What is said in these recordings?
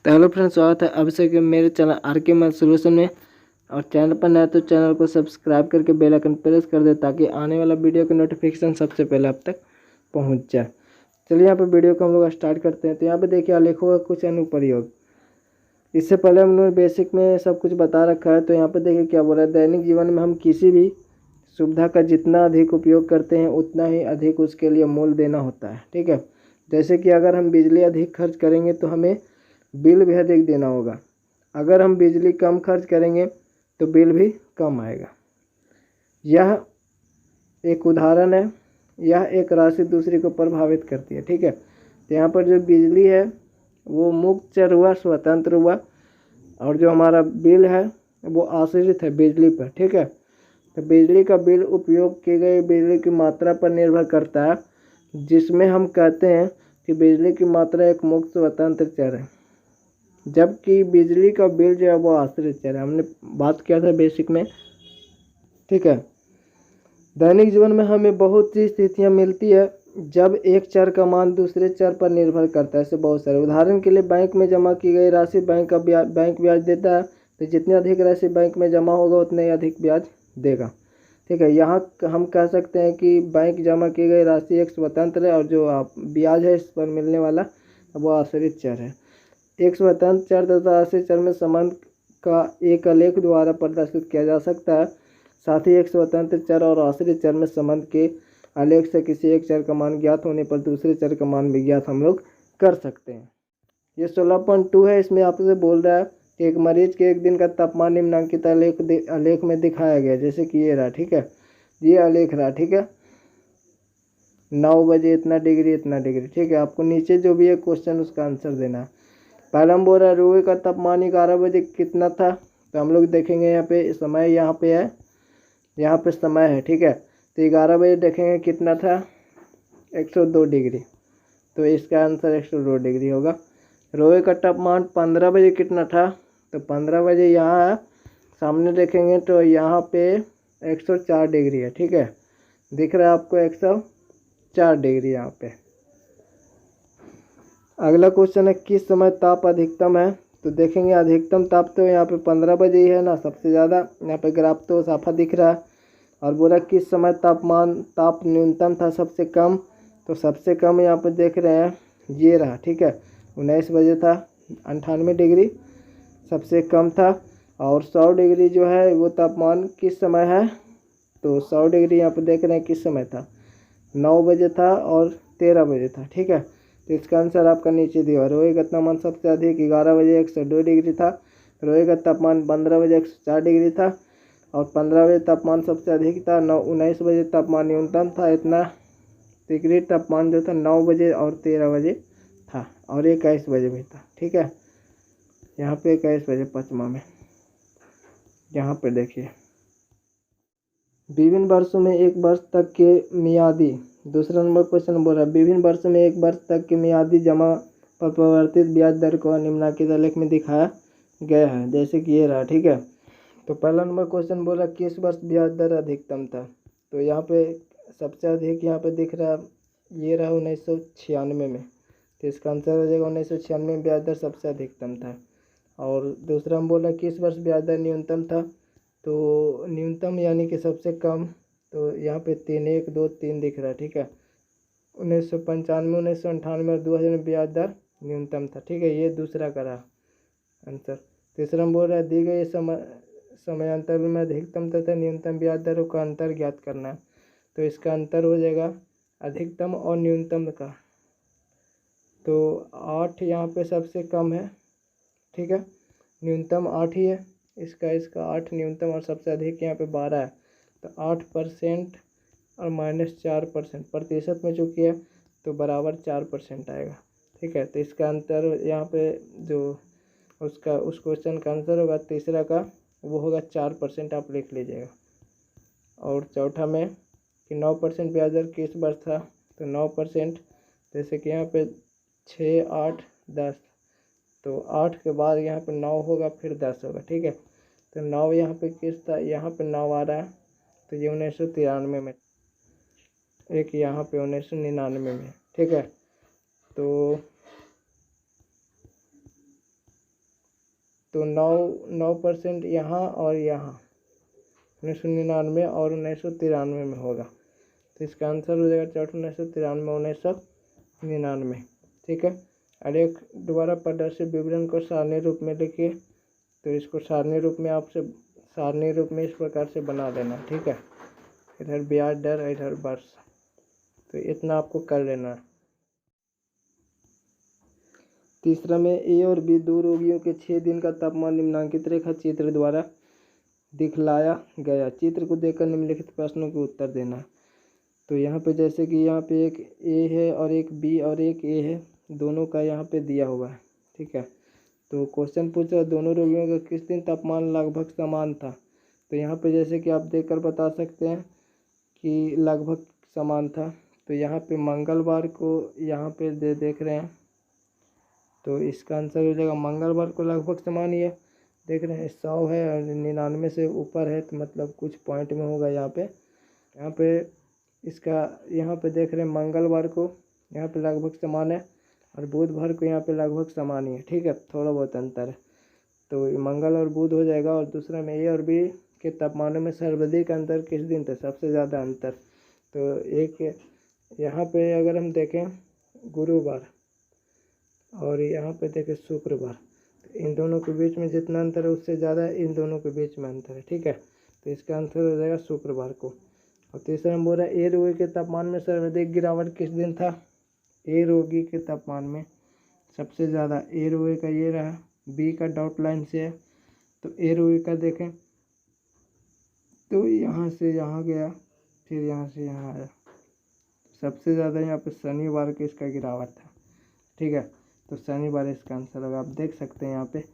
तो hello friends, स्वागत है अभिषेक मेरे चैनल आर.के. मैथ सॉल्यूशन में। और चैनल पर नया तो चैनल को सब्सक्राइब करके बेल आइकन प्रेस कर दे ताकि आने वाला वीडियो की नोटिफिकेशन सबसे पहले आप तक पहुंच जाए। चलिए यहाँ पे वीडियो को हम लोग स्टार्ट करते हैं। तो यहाँ पे देखिए आलेखों का कुछ अनुप्रयोग। इससे पहले हम लोग बेसिक में सब कुछ बता रखा है। तो यहाँ पे देखिए क्या बोला है, दैनिक जीवन में हम किसी भी सुविधा का जितना अधिक उपयोग करते हैं उतना ही अधिक उसके लिए मूल्य देना होता है। ठीक है, जैसे कि अगर हम बिजली अधिक खर्च करेंगे तो हमें बिल भी अधिक देना होगा। अगर हम बिजली कम खर्च करेंगे तो बिल भी कम आएगा। यह एक उदाहरण है। यह एक राशि दूसरी को प्रभावित करती है। ठीक है, तो यहाँ पर जो बिजली है वो मुक्त चर हुआ, स्वतंत्र हुआ, और जो हमारा बिल है वो आश्रित है बिजली पर। ठीक है, तो बिजली का बिल उपयोग की गई बिजली की मात्रा पर निर्भर करता है, जिसमें हम कहते हैं कि बिजली की मात्रा एक मुक्त स्वतंत्र चर है, जबकि बिजली का बिल जो है वो आश्रित चर है। हमने बात किया था बेसिक में। ठीक है, दैनिक जीवन में हमें बहुत सी स्थितियां मिलती है जब एक चर का मान दूसरे चर पर निर्भर करता है। ऐसे बहुत सारे उदाहरण के लिए, बैंक में जमा की गई राशि बैंक ब्याज देता है, तो जितनी अधिक राशि बैंक में जमा होगा उतने ही अधिक ब्याज देगा। ठीक है, यहाँ हम कह सकते हैं कि बैंक जमा की गई राशि एक स्वतंत्र है और जो ब्याज है इस पर मिलने वाला वो आश्रित चर है। एक स्वतंत्र चर तथा आश्रित चर में संबंध का एक आलेख द्वारा प्रदर्शित किया जा सकता है। साथ ही एक स्वतंत्र चर और आश्रित चर में संबंध के आलेख से किसी एक चर का मान ज्ञात होने पर दूसरे चर का मान भी ज्ञात हम लोग कर सकते हैं। ये 16.2 है। इसमें आपसे बोल रहा है कि एक मरीज के एक दिन का तापमान निम्नांकित आलेख में दिखाया गया, जैसे कि ये रहा। ठीक है, ये आलेख रहा। ठीक है, 9 बजे इतना डिग्री इतना डिग्री। ठीक है, आपको नीचे जो भी है क्वेश्चन उसका आंसर देना है। पहला हम बोल रहा है रोए का तापमान 11 बजे कितना था। तो हम लोग देखेंगे यहाँ पे समय, यहाँ पे है, यहाँ पे समय है। ठीक है, तो 11 बजे देखेंगे कितना था, 102 डिग्री। तो इसका आंसर 102 डिग्री होगा। रोए का तापमान 15 बजे कितना था, तो 15 बजे यहाँ है, सामने देखेंगे तो यहाँ पे 104 डिग्री है। ठीक है, दिख रहा है आपको 104 डिग्री यहाँ पे। अगला क्वेश्चन है किस समय ताप अधिकतम है। तो देखेंगे अधिकतम ताप तो यहाँ पे 15 बजे ही है ना, सबसे ज़्यादा। यहाँ पे ग्राफ तो साफा दिख रहा है। और बोला किस समय ताप न्यूनतम था, सबसे कम। तो सबसे कम यहाँ पे देख रहे हैं ये रहा। ठीक है, 19 बजे था, 98 डिग्री सबसे कम था। और 100 डिग्री जो है वो तापमान किस समय है, तो 100 डिग्री यहाँ पे देख रहे हैं किस समय था, 9 बजे था और 13 बजे था। ठीक है, तो इसका आंसर आपका नीचे दिया। रोए का तापमान सबसे अधिक 11 बजे 102 डिग्री था। रोए का तापमान 15 बजे 104 डिग्री था। और 15 बजे तापमान सबसे अधिक था। 19 बजे तापमान न्यूनतम था इतना डिग्री। तापमान जो था 9 बजे और 13 बजे था, और 21 बजे भी था। ठीक है, यहाँ पे 21 बजे पचमा में। यहाँ पे देखिए विभिन्न वर्षों में एक वर्ष तक के मियादी, दूसरा नंबर क्वेश्चन बोल रहा है विभिन्न वर्षों में एक वर्ष तक के मियादी जमा पर परिवर्तित ब्याज दर को निम्नलिखित आलेख में दिखाया गया है, जैसे कि ये रहा। ठीक है, तो पहला नंबर क्वेश्चन बोल रहा किस वर्ष ब्याज दर अधिकतम था। तो यहाँ पे सबसे अधिक यहाँ पे दिख रहा ये रहा 1996 में। तो इसका आंसर हो जाएगा 1996 में ब्याज दर सबसे अधिकतम था। और दूसरा हम बोला किस वर्ष ब्याज दर न्यूनतम था। तो न्यूनतम यानी कि सबसे कम, तो यहाँ पे 3, 1, 2, 3 दिख रहा है। ठीक है, 1995, 1998 और 2000 में ब्याज दर न्यूनतम था। ठीक है, ये दूसरा का रहा आंसर। तीसरा हम बोल रहा है दी गई समयांतर में अधिकतम तथा न्यूनतम ब्याज दरों का अंतर ज्ञात करना है। तो इसका अंतर हो जाएगा अधिकतम और न्यूनतम का। तो 8 यहाँ पे सबसे कम है। ठीक है, न्यूनतम 8 ही है, इसका 8 न्यूनतम, और सबसे अधिक यहाँ पे 12 है। तो 8% और -4% प्रतिशत में चूँकि है तो बराबर 4% आएगा। ठीक है, तो इसका अंतर यहाँ पे जो उस क्वेश्चन का आंसर होगा तीसरा का, वो होगा 4%, आप लिख लीजिएगा। और चौथा में कि 9% ब्याज दर किस वर्ष था। तो 9%, जैसे कि यहाँ पे 6, 8, 10, तो 8 के बाद यहाँ पे 9 होगा, फिर 10 होगा। ठीक है, तो 9 यहाँ पे किस था, यहाँ पे 9 आ रहा है, तो ये 1993 में, एक यहाँ पे 1999 में। ठीक है, तो तो 9% यहाँ और यहाँ 1999 और 1993 में होगा। तो इसका आंसर हो जाएगा 1993 1999। ठीक है। आलेख द्वारा प्रदर्शित विवरण को सारणी रूप में लिखिए। तो इसको सारणी रूप में इस प्रकार से बना देना। ठीक है। इधर ब्याज दर, इधर वर्ष। तो इतना आपको कर लेना है। तीसरा में ए और बी दो रोगियों के 6 दिन का तापमान निम्नांकित रेखा चित्र द्वारा दिखलाया गया। चित्र को देखकर निम्नलिखित प्रश्नों के उत्तर देना। तो यहाँ पे जैसे कि यहाँ पे एक ए है और एक बी और एक ए है, दोनों का यहाँ पे दिया हुआ है। ठीक है। तो क्वेश्चन पूछा दोनों रोगियों का किस दिन तापमान लगभग समान था। तो यहाँ पे जैसे कि आप देखकर बता सकते हैं कि लगभग समान था। तो यहाँ पे मंगलवार को यहाँ पे देख रहे हैं, तो इसका आंसर हो जाएगा मंगलवार को लगभग समान ही है। देख रहे हैं 100 है और 99 से ऊपर है, तो मतलब कुछ पॉइंट में होगा यहाँ पे इसका यहाँ पे देख रहे हैं मंगलवार को यहाँ पे लगभग समान है और बुधवार को यहाँ पे लगभग समान ही है। ठीक है, थोड़ा बहुत अंतर है। तो मंगल और बुध हो जाएगा। और दूसरा में ए और बी के तापमानों में सर्वाधिक अंतर किस दिन था, सबसे ज़्यादा अंतर। तो एक यहाँ पे अगर हम देखें गुरुवार और यहाँ पे देखें शुक्रवार, तो इन दोनों के बीच में जितना अंतर है उससे ज़्यादा इन दोनों के बीच में अंतर है। ठीक है। तो इसका आंसर हो जाएगा शुक्रवार को। और तीसरा में बोल रहा है ए रोगी के तापमान में सर्वाधिक गिरावट किस दिन था। ए रोगी के तापमान में सबसे ज़्यादा ए रोगी का ये रहा, बी का डॉट लाइन से है। तो ए रोगी का देखें तो यहाँ से यहाँ गया, फिर यहाँ से यहाँ आया। सबसे ज़्यादा यहाँ पे शनिवार को इसका गिरावट था। ठीक है। तो शनिवार इसका आंसर होगा। आप देख सकते हैं यहाँ पे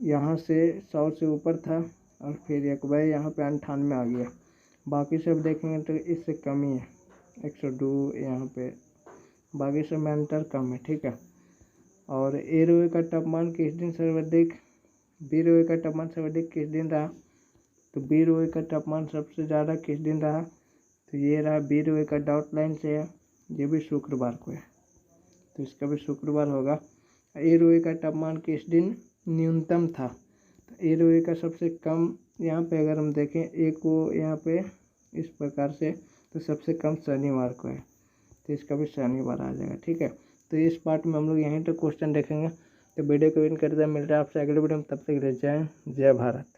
यहाँ से 100 से ऊपर था और फिर एक बार यहाँ पे 98 आ गया। बाकी सब देखेंगे तो इससे कम ही है, 102 यहाँ पे, बाकी सब में अंतर कम है। ठीक है। और ए रोगी का तापमान किस दिन सर्वाधिक, बी रोगी का तापमान सर्वाधिक किस दिन रहा। तो बी रोगी का तापमान सबसे ज़्यादा किस दिन रहा। तो ये रहा बी रोगी का डॉट लाइन से है, ये भी शुक्रवार को है, तो इसका भी शुक्रवार होगा। ए रोगी का तापमान किस दिन न्यूनतम था। तो ए रोगी का सबसे कम यहाँ पे अगर हम देखें ए को यहाँ पे इस प्रकार से, तो सबसे कम शनिवार को है, तो इसका भी शनिवार आ जाएगा। ठीक है। तो इस पार्ट में हम लोग यहीं तक क्वेश्चन देखेंगे। तो वीडियो को एंड करते हैं, मिलता है आपसे अगले वीडियो में। तब तक जय हिंद, जय भारत।